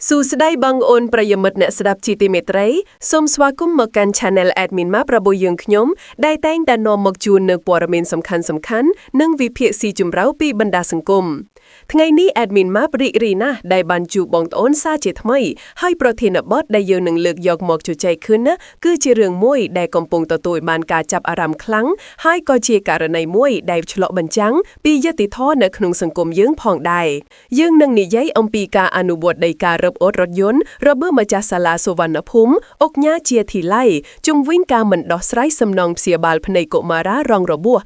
สู่สได้บังโอนประยมดเนสดับจิติเมตรัยสมสวากุมมกันชาแนลแอดมินมาประบุยังขยมได้แต่งแต่นอมมกจูนเนึกปรเมนสำคัญนึ่งวิเพียสีจุมเราปีบรรดาสังคมថ្ងៃនេះแอดมินมาปริរីណាได้บรรจุបងប្អូនសាជាថ្មីហើយប្រធានបទដែលយើងនឹងលើកយកមកជជែកขึ้นណាគឺជារឿងមួយដែលកំពុងទទួលបានការចាប់អារម្មណ៍ខ្លាំងហើយក៏ជាករណីមួយដែលឆ្លុះបញ្ចាំងពីយុត្តិធម៌នៅក្នុងសង្គមយើងផងដែរយើងនឹងនិយាយអំពីការអនុវត្តនៃការរឹបអូតរថយន្តរបស់ម្ចាស់សាលាសុវណ្ណភូមិអុកញ៉ាជាធីឡៃជុំវិញការមិនដោះស្រាយសំណងព្យាបាលភ្នែកកុមារារងរបួស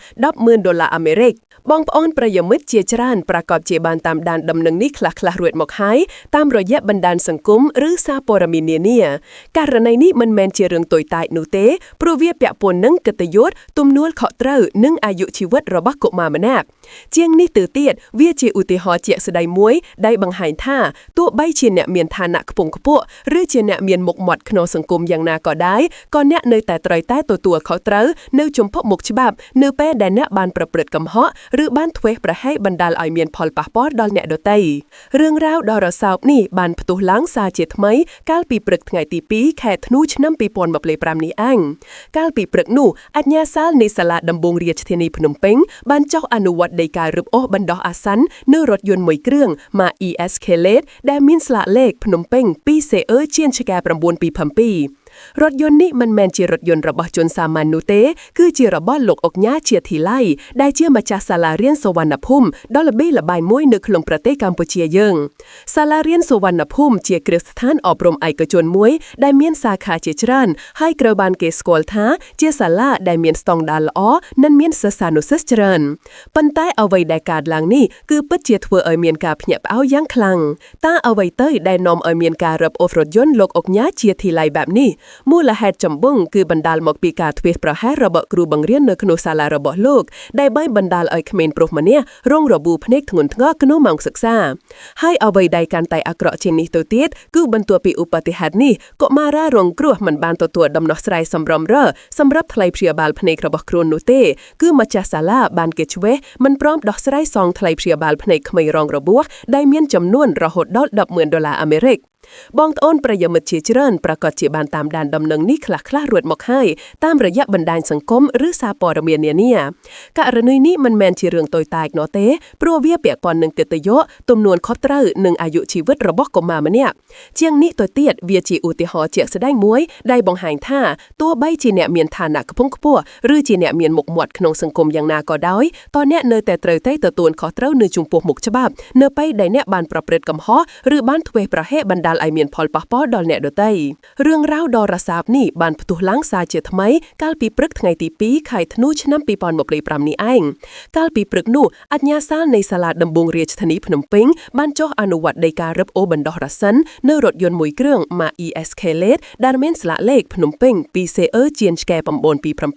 $10,000អាមេរិកបងប្អូនប្រិយមិត្តជាច្រើនប្រកបជាបានតាមដានដំណឹងនេះខ្លះៗរួចមកហើយតាមរយៈបណ្ដាញសង្គមឬសារព័ត៌មាននានាករណីនេះមិនមែនជារឿងតូចតាចនោះទេព្រោះវាពាក់ព័ន្ធនឹងកិត្តិយសទំនួលខុសត្រូវនិងអាយុជីវិតរបស់កុមារម្នាក់ជាងនេះទៅទៀតវាជាឧទាហរណ៍ជាក់ស្ដែងមួយដែលបង្ហាញថាទោះបីជាអ្នកមានឋានៈខ្ពង់ខ្ពស់ឬជាអ្នកមានមុខមាត់ក្នុងសង្គមយ៉ាងណាក៏ដោយក៏អ្នកនៅតែត្រូវតែទទួលខុសត្រូវនៅចំពោះមុខច្បាប់នៅពេលដែលអ្នកបានប្រព្រឹត្តកំហុសឬបានធ្វេសប្រហែសបណ្ដាលឲ្យមានផលប៉ះពាល់ដល់អ្នកដទៃរឿងរ៉ាវដ៏រសើបនេះបានផ្ទុះឡើងសារជាថ្មីកាលពីព្រឹកថ្ងៃទី2ខែធ្នូឆ្នាំ2025នេះឯងកាលពីព្រឹកនោះអាជ្ញាសាលនៃសាលាដំបងរាជធានីភ្នំពេញបានចុះអនុវត្តដីការរឹបអូសបណ្ដោះអាសន្ននៅរថយន្តមួយគ្រឿង Mazda Escalade ដែលមានស្លាកលេខភ្នំពេញ 2CE ជាឆ្កែ927រថយន្តនេះមិនមែនជារថយន្តរបស់ជនសាមញ្ញនោះទេគឺជារបស់លោកអុកញ៉ាជាធីឡៃដែលជាម្ចាស់សាលារៀនសុវណ្ណភូមិដ៏ល្បីល្បាញមួយនៅក្នុងប្រទេសកម្ពុជាយើងសាលារៀនសុវណ្ណភូមិជាគ្រឹះស្ថានអប់រំឯកជនមួយដែលមានសាខាជាច្រើនហើយត្រូវបានគេស្គាល់ថាជាសាលាដែលមានស្តង់ដារល្អនិងមានសិស្សានុសិស្សច្រើនប៉ុន្តែអ្វីដែលកើតឡើងនេះគឺពិតជាធ្វើឲ្យមានការភ្ញាក់ផ្អើលយ៉ាងខ្លាំងតើអ្វីទៅដែលនាំឲ្យមានការរឹបអូសរថយន្តលោកអុកញ៉ាជាធីឡៃបែបនេះមូលហេតុចម្បងគឺបណ្ដាលមកពីការធ្វេសប្រហែសរបស់គ្រូបង្រៀននៅក្នុងសាលារបស់លោកដែលបានបណ្ដាលឲ្យក្មេងប្រុសម្នាក់រងរបួសភ្នែកធ្ងន់ធ្ងរក្នុងម៉ោងសិក្សាហើយអ្វីដែលកាន់តែអាក្រក់ជាងនេះទៅទៀតគឺបន្ទាប់ពីឧបតិហេតុនេះកុមារារងគ្រោះមិនបានទទួលដំណោះស្រាយសមរម្យសម្រាប់ថ្លៃព្យាបាលភ្នែករបស់គ្រូនោះទេគឺម្ចាស់សាលាបានគេឆ្វេសមិនព្រមដោះស្រាយសងថ្លៃព្យាបាលភ្នែកក្មេងរងរបួសដែលមានចំនួនរហូតដល់$10,000អាមេរិកបងប្អូនប្រិយមិត្តជាច្រើនប្រកាសជាបានតាមដានដំណឹងនេះខ្លះៗរួចមកហើយតាមរយៈបណ្ដាញសង្គមឬសារព័ត៌មាននានាករណីនេះមិនមែនជារឿងតូចតាចនោះទេព្រោះវាពាក់ព័ន្ធនឹងកិត្តិយសទំនួលខុសត្រូវនិងអាយុជីវិតរបស់កុមារម្នាក់ជាងនេះទៅទៀតវាជាឧទាហរណ៍ជាក់ស្ដែងមួយដែលបង្ហាញថាទោះបីជាអ្នកមានឋានៈខ្ពង់ខ្ពស់ឬជាអ្នកមានមុខមាត់ក្នុងសង្គមយ៉ាងណាក៏ដោយតើអ្នកនៅតែត្រូវតែទទួលខុសត្រូវនៅចំពោះមុខច្បាប់នៅពេលដែលអ្នកបានប្រព្រឹត្តកំហុសឬបានធ្វេសប្រហែសបណ្ដាលឲ្យមានផលប៉ះពាល់ដល់អ្នកដទៃរឿងរ៉ាវដ៏រសើបនេះបានផ្ទុះឡើងសារជាថ្មីកាលពីព្រឹកថ្ងៃទី2ខែធ្នូឆ្នាំ2025នេះឯងកាលពីព្រឹកនោះអាជ្ញាសាលនៃសាលាដំបងរាជធានីភ្នំពេញបានចុះអនុវត្តដីការរឹបអូសបណ្ដោះអាសន្ននៅរថយន្តមួយគ្រឿង Mazda Escalade ដែលមានស្លាកលេខភ្នំពេញ 2CE ជាឆ្កែ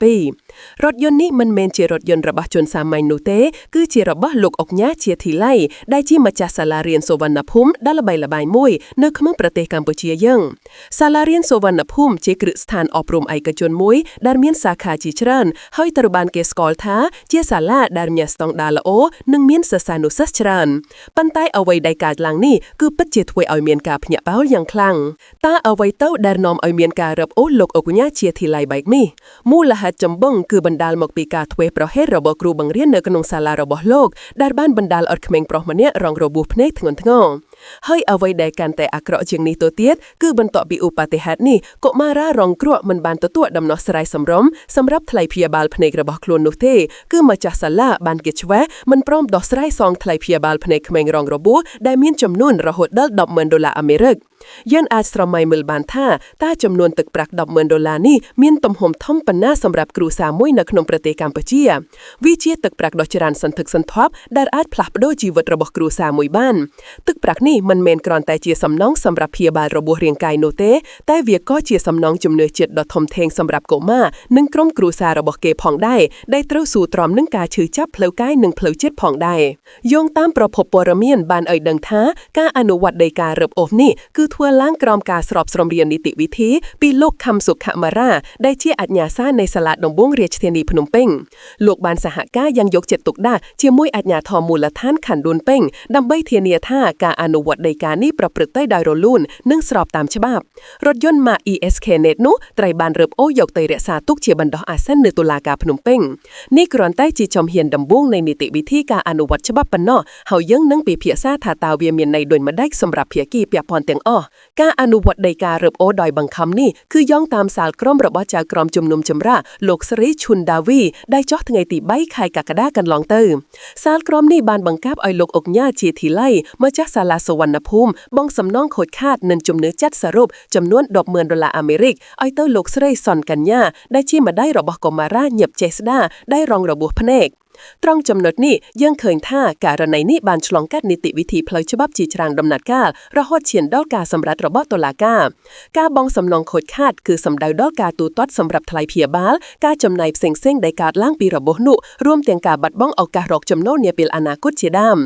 927រថយន្តនេះមិនមែនជារថយន្តរបស់ជនសាមញ្ញនោះទេគឺជារបស់លោកអុកញ៉ាជាធីឡៃដែលជាម្ចាស់សាលារៀនសុវណ្ណភូមិដ៏ល្បីល្បាញមួយនៅក្នុងប្រទេសកម្ពុជាយើងសាលារៀនសុវណ្ណភូមិជាគ្រឹះស្ថានអប់រំឯកជនមួយដែលមានសាខាជាច្រើនហើយត្រូវបានគេស្គាល់ថាជាសាលាដែលមានស្តង់ដារល្អនិងមានសិស្សានុសិស្សច្រើនប៉ុន្តែអ្វីដែលកើតឡើងនេះគឺពិតជាធ្វើឲ្យមានការភ្ញាក់ផ្អើលយ៉ាងខ្លាំងតើអ្វីទៅដែលនាំឲ្យមានការរឹបអូសលោកអុកញ៉ាជាធីឡៃបែបនេះមូលហេតុចម្បងគឺបណ្ដាលមកពីការធ្វេសប្រហែសរបស់គ្រូបង្រៀននៅក្នុងសាលារបស់លោកដែលបានបណ្ដាលឲ្យក្មេងប្រុសម្នាក់រងរបួសភ្នែកធ្ងន់ធ្ងរហើយអ្វីដែលកាន់តែអាក្រក់ជាងនេះទៅទៀតគឺបន្ទាប់ពីឧបតិហេតុនេះកុមារារងគ្រោះមិនបានទទួលដំណោះស្រាយសមរម្យសម្រាប់ថ្លៃព្យាបាលភ្នែករបស់ខ្លួននោះទេគឺម្ចាស់សាលាបានគេឆ្វេសមិនព្រមដោះស្រាយសងថ្លៃព្យាបាលភ្នែកក្មេងរងរបួសដែលមានចំនួនរហូតដល់$10,000អាមេរិកយើងអាចស្រមៃមើលបានថាតើចំនួនទឹកប្រាក់$10,000នេះមានទំហំធំប៉ុណ្ណាសម្រាប់គ្រួសារមួយនៅក្នុងប្រទេសកម្ពុជាវាជាទឹកប្រាក់ដ៏ច្រើនសន្ធឹកសន្ធាប់ដែលអាចផ្លាស់ប្ដូរជីវិតរបស់គ្រួសារមួយបានទឹកប្រាក់នេះមិនមែនគ្រាន់តែជាសំណងសម្រាប់ព្យាបាលរបួសរាងកាយនោះទេតែវាក៏ជាសំណងជំនឿចិត្តដ៏ធំធេងសម្រាប់កុមារនិងក្រុមគ្រួសាររបស់គេផងដែរដែលត្រូវស៊ូទ្រាំនឹងការឈឺចាប់ផ្លូវកាយនិងផ្លូវចិត្តផងដែរយោងតាមប្រភពព័ត៌មានបានឲ្យដឹងថាការអនុវត្តដីការរឹបអូសនេះគឺ ทั่วล้างกรอมการสอบสมเรียนนิติวิธีปีโลกคำสุขมาราได้เชี่ยอัญญาซ่าในสลาดดงบวงเรียชเทนีพนมเป้งโลกบานสหก้ายังยกเจ็ดตุกด้าเชี่ยมุ้ยอัญญาทอมูลท่านขันดุนเป้งดำใบเทียเนียท่าการอนุวัตในการนี้ประพฤติใต้ดอยโรลูนนึ่งสอบตามฉบับรถยนต์มา ESK เนตนุไตรบานเริบโอยกไตเรศาตุกเชียบันดออาเซนในตุลากาพนมเป้งนี่กรอนใต้จีจอมเฮียนดำบวงในนิติวิธีการอนุวัตฉบับปนนอเฮายังนึ่งปีเพียซาถาตาเวียเมียนในโดยมาได้สำหรับเพียกีเปียพรเตียงอ้อการอนุวัตในการเริบโอดอยบังคำนี่คือย่องตามสารกรมระบจากกรมจุมนุมจำราโลกสริชุนดาวีได้จอดไงตีใบไข่กากระด้ากันลองเติมสารกรมนี่บานบังคับอ้อยโลกอกญาเชียทีไล่มาจากศาลาสวรรณภูมิบ้องสำนองโคดคาดเนินจุมเนื้อจัดสรุปจำนวน$10,000อเมริกอ้อยเตอร์โลกสริซอนกันญาได้ชี้มาได้ระบบกมาราเหยียบเจสดาได้รองระบุพเนกตรองจำนวนนี้ยังเคยท่าการในนี้บานฉลองกัดนิติวิธีพลอยฉบับจีจรางดำนัดกาลระหดเฉียนดอลกาสำหรับระบบตลากากาบองสำนองโคดคาดคือสำดาวดอลกาตูตอดสำหรับทลายเพียบาลกาจำนายเซ็งเซ็งได้การล่างปีระบบนุร่วมเตียงกาบัดบ้องเอาการอกจำโนเนียเปลอนาคตเชียดาม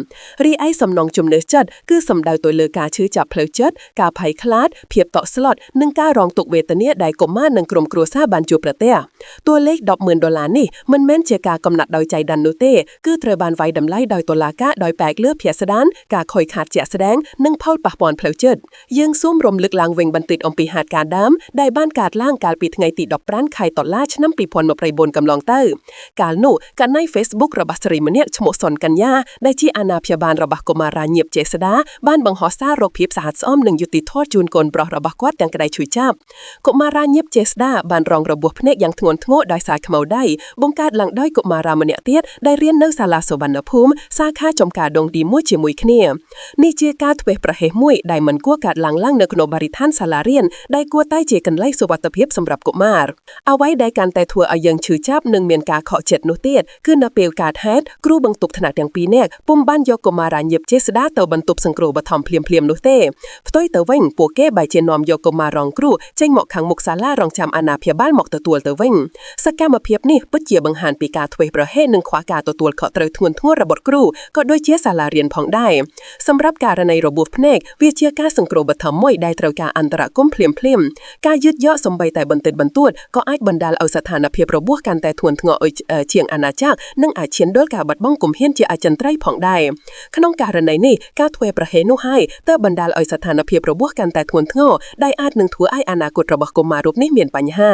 รีไอสำนองจุมเนจัดคือสำดาวตัวเลอกาชื่อจับเพลจัดกาไผ่คลาดเพียบต่อสล็อตนึ่งการองตกเวทเนียได้กบมาหนึ่งกรมครัวซาบันจูประเตะตัวเลข$10,000นี่มันแม่นเชียกากำหนัดดอยใจดันโนเต้คือเทรบานไว้ดำไล่ดอยตัวลากะดอยแปกเลือเพียสดานกาคอยขาดเจแสดงนึ่งเผาปะปอนเพลเจิดยังซุ่มรมลึกลางเวงบันติดอมปีหาดการดำได้บ้านกาดล่างกาลปีไงติดดอกปร้านไข่ต่อล่าชน้ำปีพรมาไปบนกำลองเตอร์กาลนุกันในเฟซบุ๊กระบาสริมเนียชโมสนกันยาได้ที่อาณาพยาบาลระบากมาราเงียบเจสดาบ้านบังฮอซ่าโรคพิษสหัสอ้อมหนึ่งยุติโทษจูนกลปลอระบากวัดยังกระไดชุยจับกมาราเงียบเจสดาบ้านรองระบบเนกยังทงนทงดอยสายขมเอาได้บงการหลังด้อยกมารามเนียเตียดได้เรียนเนื้อศาลาสวรรณภูมิซาค่าจมกาดงดีมุ้ยเจียมุยเนียนี่เจียกาถเวประเหมุยได้เหมือนกัวกาดหลังล่างเนกโนบาริท่านศาลาเรียนได้กัวใต้เจกันไล่สวัสดิเพียบสำหรับกุมารเอาไว้ได้การแต่ทัวอายังชื่อจับหนึ่งเมียนกาเขาะ7โนเตียดขึ้นนาเปลกาดแฮดครูบังตุบถนัดอย่างปีแนกปุ่มบ้านยกมาราเย็บเจสดาเตาบรรตุบสังโกรบทอมเพลียมโนเต้ต้อยเตาเว่งปัวเก้ใบเจนอมยกมารองครูเจ้งหมอกขังมุกซาล่ารองจำอาณาเพียบ้านหมอกตัวเตาเว่งสกามาเพียบนี่ปุ๊ดเจียบังหานปีกาถเวประเฮหนึ่งขวากาตัวเขาะเตยทวนทั่วระบบครูก็โดยเจียศาลาเรียนพองได้สำหรับการในระบบเพนกวิเชียกาสังโกรบทอมมวยได้เตากาอันตรก้มเพลียมการยึดเยาะสมใบแต่บรรเต็ดบรรตุดก็อาจบรรดาเอาสถานเพียบระบบการแต่ทวนทงเชียงอาณาจักรนั่งอาจเชียนด้วยกาบัดบ้องกลุ่มเฮียนเจียอาจันไตรพองได้ขนมการในนี่กาถเวประเฮนุให้เตอบรรดาเอาสถานเพียบระบบการแต่ทวนทงได้อาจหนึ่งถัวไออนาคตระบบกมารุปนี่เมียนปัญหา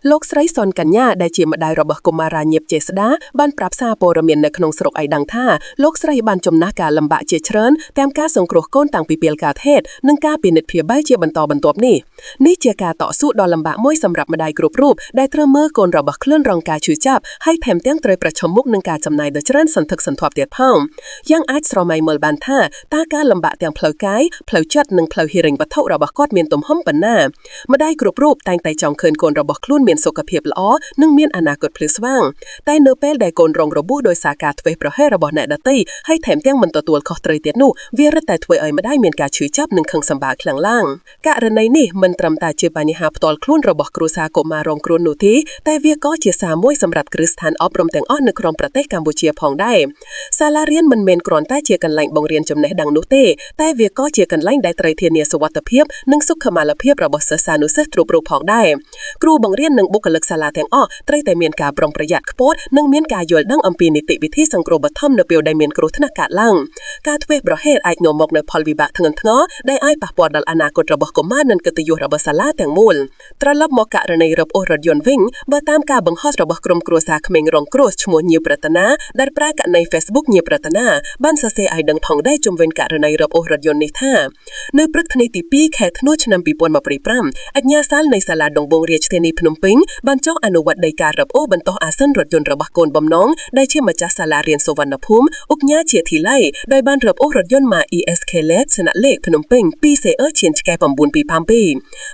โลกไร้ซอนกันญาได้เจียมาได้ระบบกมาราเงียบเจสดาบ้านปรับซาโปรเมียนในขนมสรกไอดังท่าโลกไร้บ้านจมนาการลำบากเจเชิญแต้มกาส่งโกรกก้นต่างปีเปียลกาเทศนึ่งกาปีเน็ตเพียใบเจียบรรทบนี่เจียกาต่อสู้ดอลลำบากม้วยสำหรับมาได้กรุบรูปได้เตรเมื่อโกนระบบเคลื่อนรองกาชูจับให้แถมเตี้ยงเตยประชมมุกนึ่งกาจำนายเดชเรนสันทึกสันทบเดียดพ่องยังอาจสรมัยเมลบานท่าตากาลำบากเตียงเพลกายเพลจัดหนึ่งเพลหิริงบัทเท่าระบบกอดเมียนตุ่มห้อมปันหน้ามาได้กรุบรูปแต่งไตจองเคินโกนระบบคลุ่นเมียนโซกเพียบล้อนึ่งเมียนอนาคตพลิสว่างแต่เนเปลได้โกนรองระบุโดยสากาถเวประให้ระบบแนดตี้ให้แถมเตี้ยงมันตัวขอเตยเตียนูเวียรแต่ถวยมาได้เมียนกาชือจับหนึ่งคังสบาคลังล่างกะระในนี่มันตรำตาเจบานิฮาปตอลคลุ่นระบบครูซากมารองครูนูทีแต่เวียก็เจียสามวยสำหรับกฤษฐานอบรมแต่งอ้อนในครองประเทศกัมพูชีพองได้ซาลาเรียนมันเมนกรอนใต้เจียกันแหล่งบงเรียนจำแนกดังนูเต้แต่เวียก็เจียกันแหล่งได้ไตรเทียเนียสวัตเพียบนึ่งสุขมาลเพียบระบบเสสานุเสตรูปรูพองได้ครูบงเรียนหนึ่งบุคลิกซาลาแตงอ้อไตรแต่เมียนกาบรองประหยัดขโพดนึ่งเมียนกาโยลดังอัมปีนิติวิธีสังโกรบทอมเนเปียวได้เมียนกรุธนากาล่างกาทเวประเฮศไอโนมกในพอลวิบะทั้งทั้งได้ไอปะปอดดัลอนาคตระบบกมานันกตยุระบบซาลาแตงมูลตระลับมกะระในระบบรถยนต์วิ่งเบอร์ตามกาบังฮอสระบบกรมครัวซาเขมงรองครัวชมัวเนียปรัตนาได้ปรากฏใน Facebook เนียปรัตนาบ้านเซไอดังพองได้จมเวนกะระในระบบรถยนต์ในท่าในปรึกธนิติปีแขกธนุชนำปีปวนมาปริปรำอัญญาซาลในศาลาดงบงเรียชเทนีพนมปิงบ้านเจ้าอนุวัตในการระบบบันโตอาเซนรถยนต์ระบบโกนบอมน้องได้เชื่อมาจากศาลาเรียนสวรรณภูมิอุกญาเฉียทีไล่โดยบ้านระบบรถยนต์มา ESK เลสชนะเลขพนมปิงปีเซเชียนแกปมบุญปีพามปี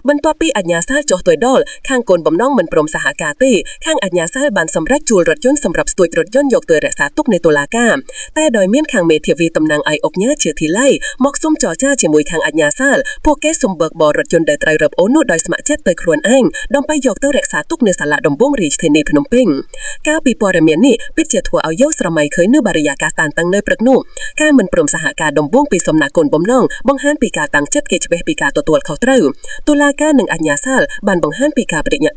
บรรทปีอัญญาซาลโจตัวดอลข้างโกนบอมน้องมันปรมสหกาเต้ข้างอัญญาซาลบันสำรักจูลรถยนต์สำหรับสตุยรถยนต์ยกตัวรักษาตุกในตุลากาแต่โดยเมียนข้างเมเทวีตำนางไออกญาเฉียทีไล่มอกซุ่มจ่อจ้าเฉียมวยข้างอัญญาซาลพวกแกสมเบิกบอรถยนต์ได้ไตรระบบโอนุดอยสมัครเจ็ดเตยครวนอ้างดอมไปยกตัวรักษาตุกในศาลาดมบงรีชเทนีพนมปิงก้าปีปอระเมียนนี่ปิด ជាធ្វើឲ្យយកស្រមៃឃើញនៅបរិយាកាសតានតឹងនៅព្រឹកនោះការមិនព្រមសហការដំបូងពីសំណាក់កូនបំណងបង្ហាញពីការតាំងចិត្តគេឆ្វេះពីការទទួលខុសត្រូវតុលាការនិងអាជ្ញាសាលបានបង្ហាញពីការបដិញ្ញា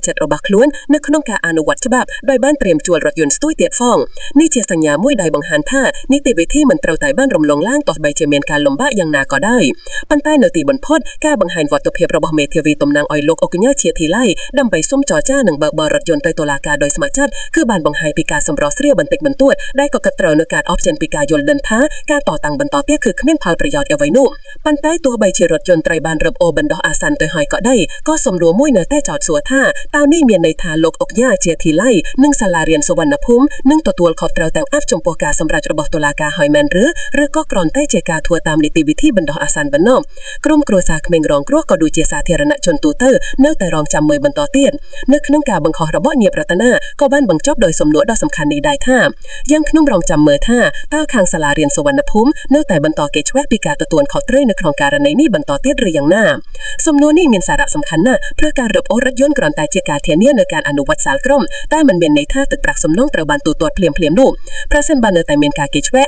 ចិត្តរបស់ខ្លួននៅក្នុងការអនុវត្តច្បាប់ដោយបានត្រៀមជួលរថយន្តស្ទួយទៀតផងនេះជាសញ្ញាមួយដែលបង្ហាញថានីតិវិធីមិនត្រូវតែបានរំលងឡើងទោះបីជាមានការលំបាកយ៉ាងណាក៏ដោយប៉ុន្តែនៅទីបំផុតការបង្ហាញវត្តភាពរបស់មេធាវីតំណាងឲ្យលោកអុកញ៉ាជាធីឡៃដើម្បីសុំចរចានិងបើកបររថយន្តទៅតុលាការដោយស្ម័គ្រចិត្តគឺបានបង្ហាញពីការសម្រោះស្រាវបន្តិចបន្តួចដែលក៏កាត់ត្រូវនឹងការអបចេញពីការយល់ដឹងថាការតតាំងបន្តទៀតគឺគ្មានផលប្រយោជន៍អ្វីនោះប៉ុន្តែទោះបីជារថយន្តត្រូវបានរឹបអូសបណ្ដោះអាសន្នទៅហើយក៏ដោយក៏សំណួរមួយនៅតែចោទសួរថាតើនេះមានន័យថាលោកអុកញ៉ាជាធីឡៃនិងសាលារៀនសុវណ្ណភូមិនឹងទទួលខុសត្រូវទាំងអស់ចំពោះការសម្រេចរបស់តុលាការហើយមែនឬក៏គ្រាន់តែជាការធ្វើតាមនីតិវិធីបណ្ដោះអាសន្នប៉ុណ្ណោះក្រុមគ្រួសារក្មេងរងគ្រោះក៏ដូចជាសាធារណជនទូទៅនៅតែរងចាំមើលបន្តទៀតនៅក្នុងការបង្ខំរបស់ញាតិរតនាក៏បានបញ្ចប់ដោយសំណួរដ៏សំខាន់នេះដែរថាយ៉ាងខ្ញុំរងចាំមើលថាតើខាងសាលារៀនសុវណ្ណភូមិនៅតែបន្តគេឆ្វេះពីការទទួលខុសត្រូវនៅក្នុងករណីនេះបន្តទៀតឬយ៉ាងណាសំណួរនេះមានសារៈសំខាន់ណាស់ព្រោះការរឹបអូសរថយន្តគ្រាន់តែជាការធានានៅការអនុវត្តសាលក្រមតែមិនមានន័យថាទឹកប្រាក់សំណងត្រូវបានទូទាត់ភ្លាមៗនោះប្រសិនបើនៅតែមានការគេឆ្វេះ